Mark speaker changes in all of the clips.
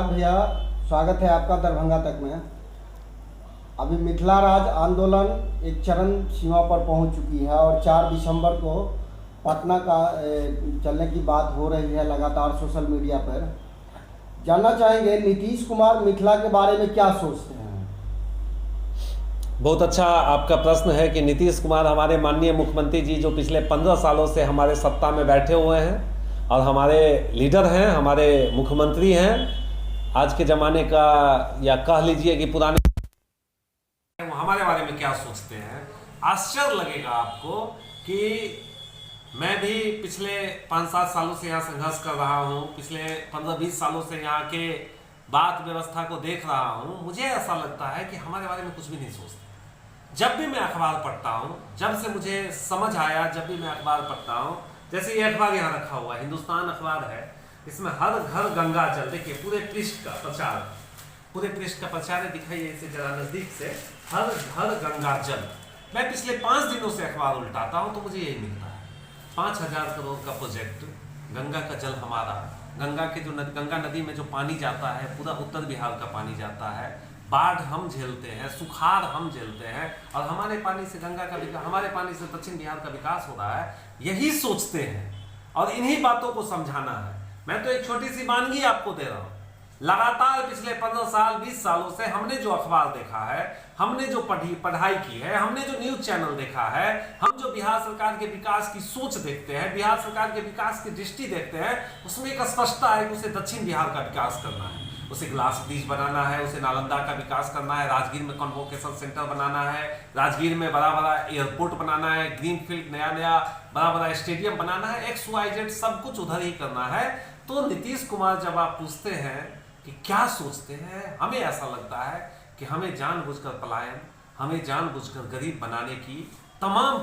Speaker 1: भैया, स्वागत है आपका दरभंगा तक में। अभी मिथिला राज आंदोलन एक चरम सीमा पर पहुंच चुकी है और 4 दिसंबर को पटना का चलने की बात हो रही है लगातार सोशल मीडिया पर। जानना चाहेंगे नीतीश कुमार मिथिला के बारे में क्या सोचते हैं।
Speaker 2: बहुत अच्छा आपका प्रश्न है कि नीतीश कुमार हमारे माननीय मुख्यमंत्री जी जो पिछले 15 सालों से हमारे सत्ता में बैठे हुए हैं और हमारे लीडर हैं, हमारे मुख्यमंत्री हैं आज के ज़माने का, या कह लीजिए कि पुराने, वो हमारे बारे में क्या सोचते हैं। आश्चर्य लगेगा आपको कि मैं भी पिछले 5-7 सालों से यहाँ संघर्ष कर रहा हूँ, पिछले 15-20 सालों से यहाँ के बात व्यवस्था को देख रहा हूँ। मुझे ऐसा लगता है कि हमारे बारे में कुछ भी नहीं सोचते। जब भी मैं अखबार पढ़ता हूँ, जब से मुझे समझ आया, जब भी मैं अखबार पढ़ता हूँ, जैसे ये अखबार यहाँ रखा हुआ है, हिंदुस्तान अखबार है, इसमें हर घर गंगा जल, देखिए पूरे पृष्ठ का प्रचार, पूरे पृष्ठ का प्रचार है, दिखाइए इसे जरा नजदीक से, हर घर गंगा जल। मैं पिछले 5 दिनों से अखबार उल्टाता हूँ तो मुझे यही मिलता है। 5,000 करोड़ का प्रोजेक्ट, गंगा का जल हमारा, गंगा के जो गंगा नदी में जो पानी जाता है, पूरा उत्तर बिहार का पानी जाता है, बाढ़ हम झेलते हैं, सुखाड़ हम झेलते हैं, और हमारे पानी से गंगा का विकास, हमारे पानी से दक्षिण बिहार का विकास हो रहा है। यही सोचते हैं और इन्हीं बातों को समझाना है। मैं तो एक छोटी सी वानगी आपको दे रहा हूँ। लगातार पिछले 15 साल 20 सालों से हमने जो अखबार देखा है, हमने जो पढ़ाई की है, हमने जो न्यूज चैनल देखा है, हम जो बिहार सरकार के विकास की सोच देखते हैं, बिहार सरकार के विकास की दृष्टि देखते हैं, उसमें एक स्पष्टता है कि उसे दक्षिण बिहार का विकास करना है, उसे ग्लास ब्रिज बनाना है, उसे नालंदा का विकास करना है, राजगीर में कन्वोकेशन सेंटर बनाना है, राजगीर में बड़ा बड़ा एयरपोर्ट बनाना है, ग्रीन फील्ड नया नया बड़ा बड़ा स्टेडियम बनाना है, XYZ सब कुछ उधर ही करना है। तो नीतीश कुमार जब आप पूछते हैं कि क्या सोचते हैं, हमें ऐसा लगता है कि हमें जानबूझकर पलायन, हमें जानबूझकर गरीब बनाने की तमाम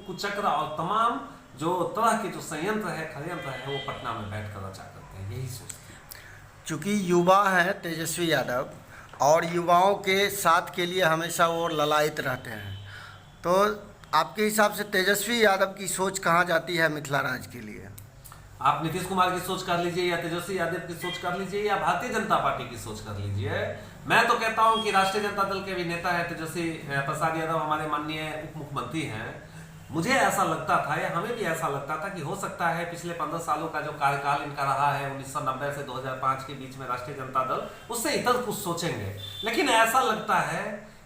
Speaker 2: कुचक्र और तमाम जो तरह के जो संयंत्र है, षड्यंत्र है, वो पटना में बैठकर रचा करते हैं, यही सोचते हैं।
Speaker 1: चूँकि युवा हैं तेजस्वी यादव और युवाओं के साथ के लिए हमेशा वो ललायित रहते हैं, तो आपके हिसाब से तेजस्वी यादव की सोच कहाँ जाती है मिथिला राज के लिए।
Speaker 2: आप नीतीश कुमार की सोच कर लीजिए, या तेजस्वी यादव की सोच कर लीजिए, या भारतीय जनता पार्टी की सोच कर लीजिए। मैं तो कहता हूं कि राष्ट्रीय जनता दल के भी नेता है तेजस्वी प्रसाद यादव, हमारे माननीय उप मुख्यमंत्री हैं। मुझे ऐसा लगता था, या हमें भी ऐसा लगता था कि हो सकता है पिछले 15 सालों का जो कार्यकाल इनका रहा है 1990 से 2005 के बीच में राष्ट्रीय जनता दल, उससे इतर कुछ सोचेंगे। लेकिन ऐसा लगता है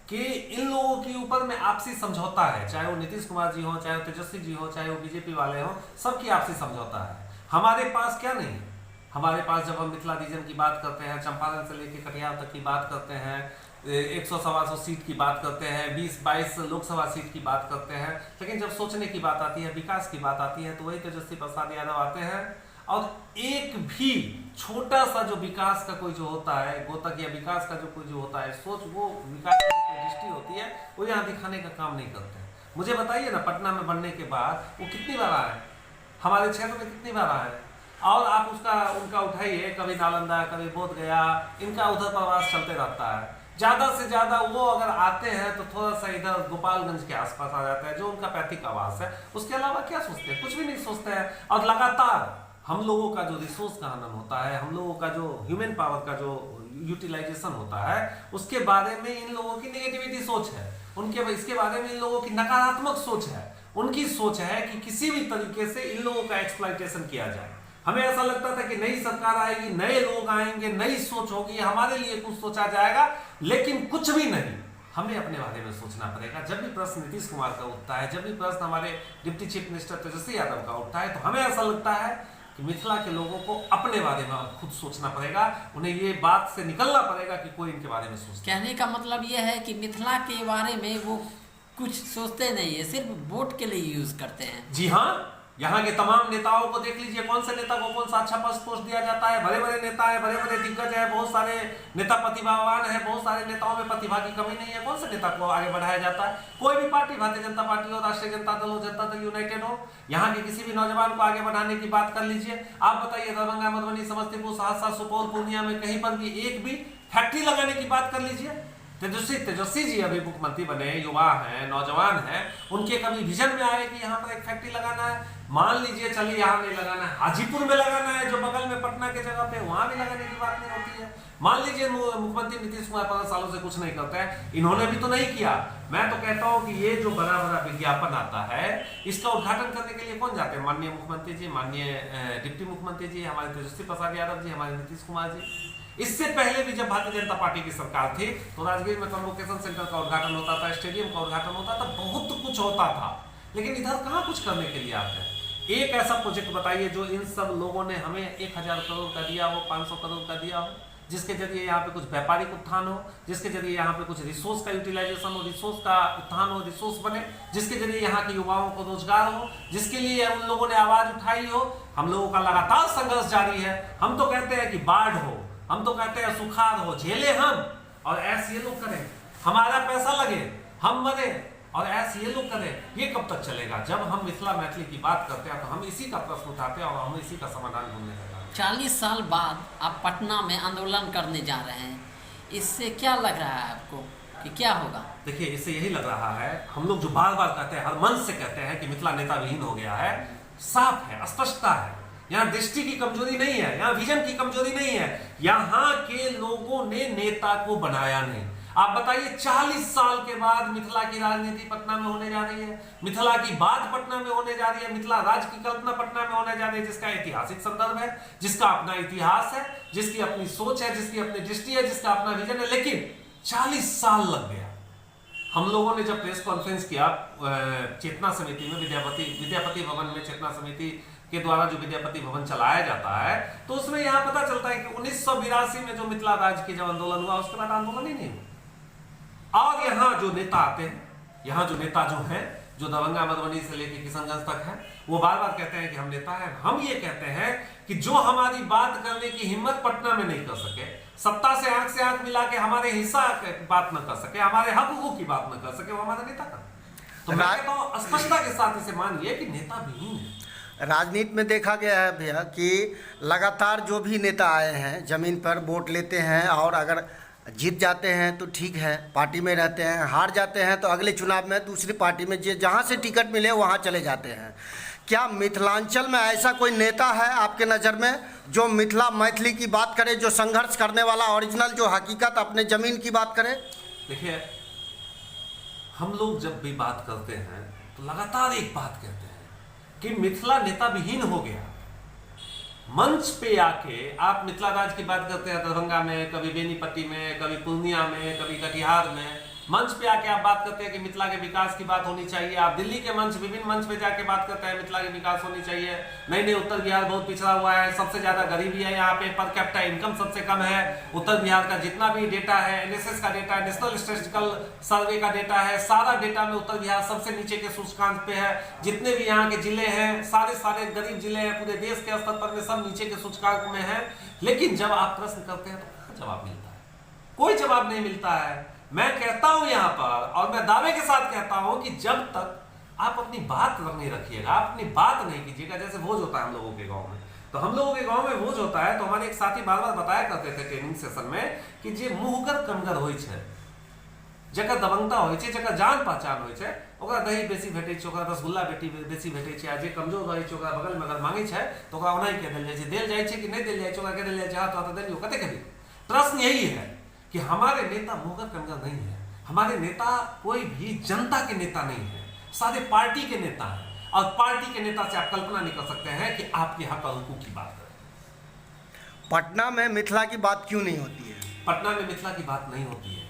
Speaker 2: कि इन लोगों के ऊपर में आपसी समझौता है, चाहे वो नीतीश कुमार जी हो, चाहे वो तेजस्वी जी हो, चाहे वो बीजेपी वाले हो, सबकी आपसी समझौता है। हमारे पास क्या नहीं है। हमारे पास जब हम मिथिला रीजन की बात करते हैं, चंपारण से लेकर कटिहार तक की बात करते हैं, 100-125 सीट की बात करते हैं, 20-22 लोकसभा सीट की बात करते हैं, लेकिन जब सोचने की बात आती है, विकास की बात आती है, तो वही तेजस्वी प्रसाद यादव आते हैं और एक भी छोटा सा जो विकास का कोई जो होता है गोतक, या विकास का जो कोई जो होता है सोच, वो विकास की दृष्टि होती है, वो यहाँ दिखाने का काम नहीं करते। मुझे बताइए ना, पटना में बनने के बाद वो कितनी बार आए, हमारे क्षेत्र में कितनी बार आए, और आप उनका उठाइए, कभी नालंदा, कभी बोध गया, इनका उधर प्रवास चलते रहता है। ज्यादा से ज्यादा वो अगर आते हैं तो थोड़ा सा इधर गोपालगंज के आसपास आ जाता है, जो उनका पैतृक आवास है। उसके अलावा क्या सोचते हैं, कुछ भी नहीं सोचते हैं। और लगातार हम लोगों का जो रिसोर्स का हनन होता है, हम लोगों का जो ह्यूमन पावर का जो यूटिलाइजेशन होता है, उसके बारे में इन लोगों की नेगेटिविटी सोच है, उनके इसके बारे में इन लोगों की नकारात्मक सोच है। उनकी सोच है कि किसी भी तरीके से इन लोगों का एक्सप्लॉइटेशन किया जाए। हमें ऐसा लगता था कि नई सरकार आएगी, नए लोग आएंगे, नई सोच होगी, हमारे लिए कुछ सोचा जाएगा, लेकिन कुछ भी नहीं। हमें अपने बारे में सोचना पड़ेगा। जब भी प्रश्न नीतीश कुमार का उठता है, जब भी प्रश्न हमारे deputy chief minister Tejashwi Yadav का उठता है, तो हमें ऐसा लगता है कि मिथिला के लोगों को अपने बारे में खुद सोचना पड़ेगा। उन्हें ये बात से निकलना पड़ेगा कि कोई इनके बारे में सोचे।
Speaker 3: कहने का मतलब ये है कि मिथिला के बारे में वो कुछ सोचते नहीं है, सिर्फ वोट के लिए यूज करते हैं।
Speaker 2: जी हाँ, यहाँ के तमाम नेताओं को देख लीजिए, कौन से नेता को कौन सा अच्छा पोस्ट दिया जाता है। बड़े बड़े नेता है, बड़े बड़े दिग्गज है, बहुत सारे नेता प्रतिभावान है, बहुत सारे नेताओं में प्रतिभा की कमी नहीं है। कौन से नेता को आगे बढ़ाया जाता है? कोई भी पार्टी, भारतीय जनता पार्टी हो, राष्ट्रीय जनता दल हो, जनता दल यूनाइटेड हो, यहाँ के किसी भी नौजवान को आगे बढ़ाने की बात कर लीजिए। आप बताइए, दरभंगा, मधुबनी, समस्तीपुर, सहरसा, सुपौल, पूर्णिया में कहीं पर भी एक भी फैक्ट्री लगाने की बात कर लीजिए। तेजस्वी जी अभी मुख्यमंत्री बने, युवा हैं, नौजवान हैं, उनके कभी विजन में आए कि यहाँ पर एक फैक्ट्री लगाना है? मान लीजिए चलिए यहाँ नहीं लगाना है, हाजीपुर में लगाना है जो बगल में पटना के जगह पे, वहां भी लगाने की बात नहीं होती है। मान लीजिए मुख्यमंत्री नीतीश कुमार 15 सालों से कुछ नहीं करते हैं, इन्होंने भी तो नहीं किया। मैं तो कहता हूं कि ये जो बड़ा बड़ा विज्ञापन आता है, इसका उद्घाटन करने के लिए कौन जाते हैं? माननीय मुख्यमंत्री जी, माननीय डिप्टी मुख्यमंत्री जी, हमारे तेजस्वी प्रसाद यादव जी, हमारे नीतीश कुमार जी। इससे पहले भी जब भारतीय जनता पार्टी की सरकार थी तो राजगीर में कन्वोकेशन सेंटर का उद्घाटन होता था, स्टेडियम का उद्घाटन होता था, बहुत कुछ होता था। लेकिन इधर कहाँ कुछ करने के लिए आते हैं? एक ऐसा प्रोजेक्ट बताइए जो इन सब लोगों ने हमें 1000 करोड़ का दिया हो, 500 करोड़ का दिया हो, जिसके जरिए यहाँ पे कुछ व्यापारिक उत्थान हो, जिसके जरिए यहाँ पे कुछ रिसोर्स का यूटिलाइजेशन हो, रिसोर्स का उत्थान हो, रिसोर्स बने, जिसके जरिए यहाँ के युवाओं को रोजगार हो, जिसके लिए उन लोगों ने आवाज उठाई हो। हम लोगों का लगातार संघर्ष जारी है। हम तो कहते हैं कि बाढ़ हो, हम तो कहते हैं सुखाड़ हो, झेले हम और ऐसे ये लोग करें, हमारा पैसा लगे, हम मरे और ऐसे ये लोग करें। ये कब तक चलेगा? जब हम मिथिला मैथिली की बात करते हैं तो हम इसी का प्रश्न उठाते हैं और हम इसी का समाधान ढूंढने लगते हैं।
Speaker 3: 40 साल बाद आप पटना में आंदोलन करने जा रहे हैं, इससे क्या लग रहा है आपको कि क्या होगा?
Speaker 2: देखिए, इससे यही लग रहा है, हम लोग जो बार बार कहते हैं, हर मंच से कहते हैं कि मिथिला नेता विहीन हो गया है, साफ है, स्पष्टता है। यहाँ दृष्टि की कमजोरी नहीं है, यहाँ विजन की कमजोरी नहीं है, यहाँ के लोगों ने नेता को बनाया नहीं। आप बताइए, 40 साल के बाद मिथिला की राजनीति पटना में होने जा रही है, मिथिला की बात पटना में होने जा रही है, मिथिला राज्य की कल्पना पटना में होने जा रही है, जिसका ऐतिहासिक संदर्भ है, जिसका अपना इतिहास है, जिसकी अपनी सोच है, जिसकी अपनी दृष्टि है, जिसका अपना विजन है। लेकिन 40 साल लग गया। हम लोगों ने जब प्रेस कॉन्फ्रेंस किया चेतना समिति में, विद्यापति भवन में चेतना समिति के द्वारा जो विद्यापति भवन चलाया जाता है, तो उसमें यहाँ पता चलता है कि 1982 में जो मिथिला राज्य की जब आंदोलन हुआ, उसके बाद आंदोलन ही नहीं हुआ। और यहाँ जो नेता आते हैं, यहाँ जो नेता जो हैं, जो दरभंगा मधुबनी से लेकर किशनगंज तक है, वो बार बार कहते हैं कि हम नेता हैं। हम ये कहते हैं कि जो हमारी बात करने की हिम्मत पटना में नहीं कर सके, सत्ता से आंख मिला के हमारे हिस्सा बात न कर सके, हमारे हक की बात न कर सके, वो हमारा नेता का। तो मैं कहता हूं स्पष्टता के साथ इसे मानिए कि नेता विहीन है।
Speaker 1: राजनीति में देखा गया है भैया कि लगातार जो भी नेता आए हैं जमीन पर वोट लेते हैं, और अगर जीत जाते हैं तो ठीक है, पार्टी में रहते हैं, हार जाते हैं तो अगले चुनाव में दूसरी पार्टी में जहाँ से टिकट मिले वहाँ चले जाते हैं। क्या मिथिलांचल में ऐसा कोई नेता है आपके नज़र में जो मिथिला मैथिली की बात करे, जो संघर्ष करने वाला, ओरिजिनल, जो हकीकत अपने ज़मीन की बात करे?
Speaker 2: देखिए, हम लोग जब भी बात करते हैं तो लगातार एक बात कहते हैं कि मिथिला नेता विहीन हो गया। मंच पे आके आप मिथिला राज्य की बात करते हैं, दरभंगा में, कभी बेनीपट्टी में, कभी पूर्णिया में, कभी कटिहार में, मंच पे आके आप बात करते हैं कि मिथिला के विकास की बात होनी चाहिए। आप दिल्ली के मंच, विभिन्न मंच पे जाके बात करते हैं मिथिला के विकास होनी चाहिए। नहीं, उत्तर बिहार बहुत पिछड़ा हुआ है, सबसे ज्यादा गरीबी है यहाँ पे, पर कैपिटा इनकम सबसे कम है। उत्तर बिहार का जितना भी डेटा है, एनएसएस का डेटा है, नेशनल स्टैटिस्टिकल सर्वे का डेटा है, सारा डेटा में उत्तर बिहार सबसे नीचे के सूचकांक पे है। जितने भी यहाँ के जिले हैं, सारे गरीब जिले हैं, पूरे देश के स्तर पर सब नीचे के सूचकांक में है। लेकिन जब आप प्रश्न करते हैं तो जवाब मिलता है? कोई जवाब नहीं मिलता है। मैं कहता हूं यहां पर, और मैं दावे के साथ कहता हूं कि जब तक आप अपनी बात नहीं रखिएगा, आप अपनी बात नहीं कीजिएगा, जैसे भोज होता है हम लोगों के गांव में, तो हम लोगों के गांव में भोज होता है तो हमारे एक साथी बार बार बताया करते थे ट्रेनिंग सेशन में कि जे मुहगर कनगर होइ छै, जकर दबंगता होइ छै, जकर जान पहचान होइ छै, ओकरा दही बेसी भेटै छै, ओकरा रसगुल्ला बेसी भेटै छै, आ जे कमजोर रहै छै ओकरा बगल में अगर मांगे छै तो ओकरा ओनाही कह देल जाइ छै। देल जाइ छै कि नहीं देल जाइ छै, ओकरा कह देल जाइ छै हां तो देलियो, कते कभी। प्रश्न यही है कि हमारे नेता मुहगर कनगर नहीं है, हमारे नेता कोई भी जनता के नेता नहीं है, सारे पार्टी के नेता हैं। और पार्टी के नेता से आप कल्पना नहीं कर सकते हैं कि आपके हक और हुकूक की बात करें।
Speaker 1: पटना में मिथिला की बात क्यों नहीं होती है?
Speaker 2: पटना में मिथिला की बात नहीं होती है।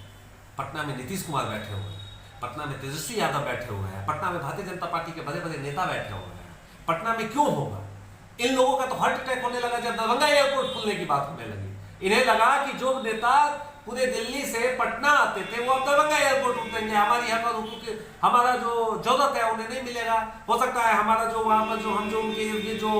Speaker 2: पटना में नीतीश कुमार बैठे हुए हैं, पटना में तेजस्वी यादव बैठे हुए हैं, पटना में भारतीय जनता पार्टी के बड़े बड़े नेता बैठे हुए हैं। पटना में क्यों होगा? इन लोगों का तो हार्ट अटैक होने लगा जब दरभंगा एयरपोर्ट खुलने की बात होने लगी। इन्हें लगा कि जो नेता पूरे दिल्ली से पटना आते थे वो अब दरभंगा एयरपोर्ट उतरेंगे, हमारी हक और हुकूक, हमारा जो जरूरत है उन्हें नहीं मिलेगा। हो सकता है हमारा जो वहाँ पर जो हम जो उनके ये जो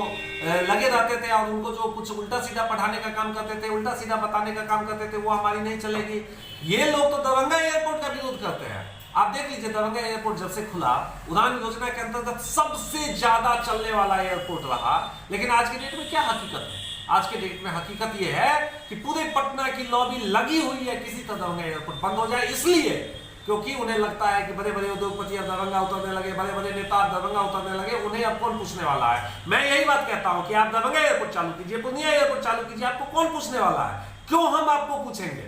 Speaker 2: लगे रहते थे और उनको जो कुछ उल्टा सीधा पढ़ाने का काम करते थे, उल्टा सीधा बताने का काम करते थे, वो हमारी नहीं चलेगी। ये लोग तो दरभंगा एयरपोर्ट का विरोध करते हैं। आप देख लीजिए, दरभंगा एयरपोर्ट जब से खुला, उड़ान योजना के अंतर्गत सबसे ज्यादा चलने वाला एयरपोर्ट रहा, लेकिन आज की डेट में क्या हकीकत है? आज के डेट में हकीकत ये है कि पूरे पटना की लॉबी लगी हुई है किसी तरह एयरपोर्ट बंद हो जाए, इसलिए क्योंकि उन्हें लगता है कि बड़े बड़े उद्योगपति अब दरभंगा उतरने लगे, बड़े बड़े नेता दरभंगा उतरने लगे, उन्हें अब कौन पूछने वाला है। मैं यही बात कहता हूं कि आप दरभंगा एयरपोर्ट चालू कीजिए, पूर्णिया एयरपोर्ट चालू कीजिए, आपको कौन पूछने वाला है? क्यों हम आपको पूछेंगे?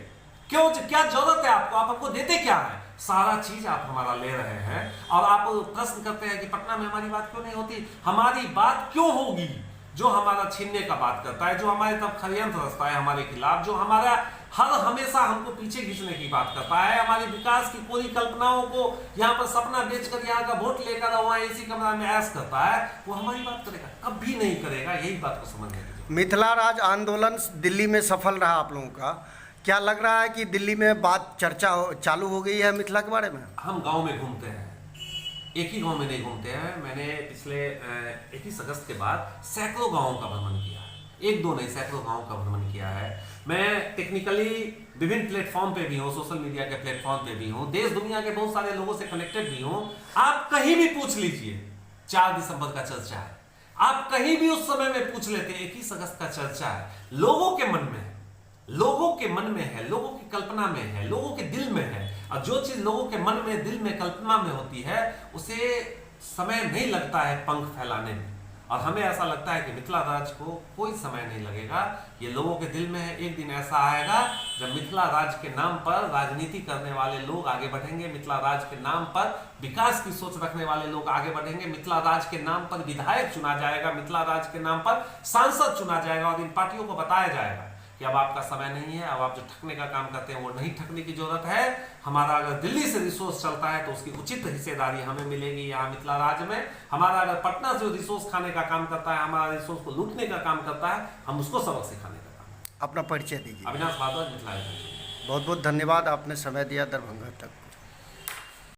Speaker 2: क्यों, क्या जरूरत है आपको? आप हमको देते क्या है? सारा चीज आप हमारा ले रहे हैं और आप प्रश्न करते हैं कि पटना में हमारी बात क्यों नहीं होती। हमारी बात क्यों होगी? जो हमारा छीनने का बात करता है, जो हमारे तरफ षड्यंत्र रचता है हमारे खिलाफ, जो हमारा हर हमेशा हमको पीछे खींचने की बात करता है, हमारे विकास की पूरी कल्पनाओं को यहाँ पर सपना बेचकर यहाँ का वोट लेकर वहाँ एसी कमरा में ऐश करता है, वो हमारी बात करेगा? कभी नहीं करेगा। यही बात को समझने की।
Speaker 1: मिथिला राज आंदोलन दिल्ली में सफल रहा आप लोगों का, क्या लग रहा है कि दिल्ली में बात चर्चा चालू हो गई है मिथिला के बारे में?
Speaker 2: हम गांव में घूमते हैं, एक ही गांव में नहीं घूमते हैं। मैंने पिछले 21 अगस्त के बाद सैकड़ों गांवों का भ्रमण किया है, एक दो नहीं सैकड़ों गांवों का भ्रमण किया है। मैं टेक्निकली विभिन्न प्लेटफॉर्म पे भी हूँ, सोशल मीडिया के प्लेटफॉर्म पे भी हूँ, देश दुनिया के बहुत सारे लोगों से कनेक्टेड भी हूँ। आप कहीं भी पूछ लीजिए, 4 दिसंबर का चर्चा है, आप कहीं भी उस समय में पूछ लेते, 21 अगस्त का चर्चा है। लोगों के मन में है, लोगों के मन में है, लोगों की कल्पना में है, लोगों के दिल में है। और जो चीज लोगों के मन में, दिल में, कल्पना में होती है, उसे समय नहीं लगता है पंख फैलाने में। और हमें ऐसा लगता है कि मिथिला राज को कोई समय नहीं लगेगा, ये लोगों के दिल में है। एक दिन ऐसा आएगा जब मिथिला राज के नाम पर राजनीति करने वाले लोग आगे बढ़ेंगे, मिथिला राज के नाम पर विकास की सोच रखने वाले लोग आगे बढ़ेंगे, मिथिला राज के नाम पर विधायक चुना जाएगा, मिथिला राज के नाम पर सांसद चुना जाएगा। और इन पार्टियों को बताया जाएगा कि अब आपका समय नहीं है, अब आप जो ठगने का काम करते हैं वो नहीं ठगने की जरूरत है। हमारा अगर दिल्ली से रिसोर्स चलता है तो उसकी उचित हिस्सेदारी हमें मिलेगी यहाँ मिथिला राज में। हमारा अगर पटना से रिसोर्स खाने का काम करता है, हमारा रिसोर्स को लूटने का काम करता है, हम उसको सबक सिखाने का काम।
Speaker 1: अपना परिचय दीजिए।
Speaker 2: अविनाश भारद्वाज, मिथिला।
Speaker 1: बहुत बहुत धन्यवाद, आपने समय दिया दरभंगा तक।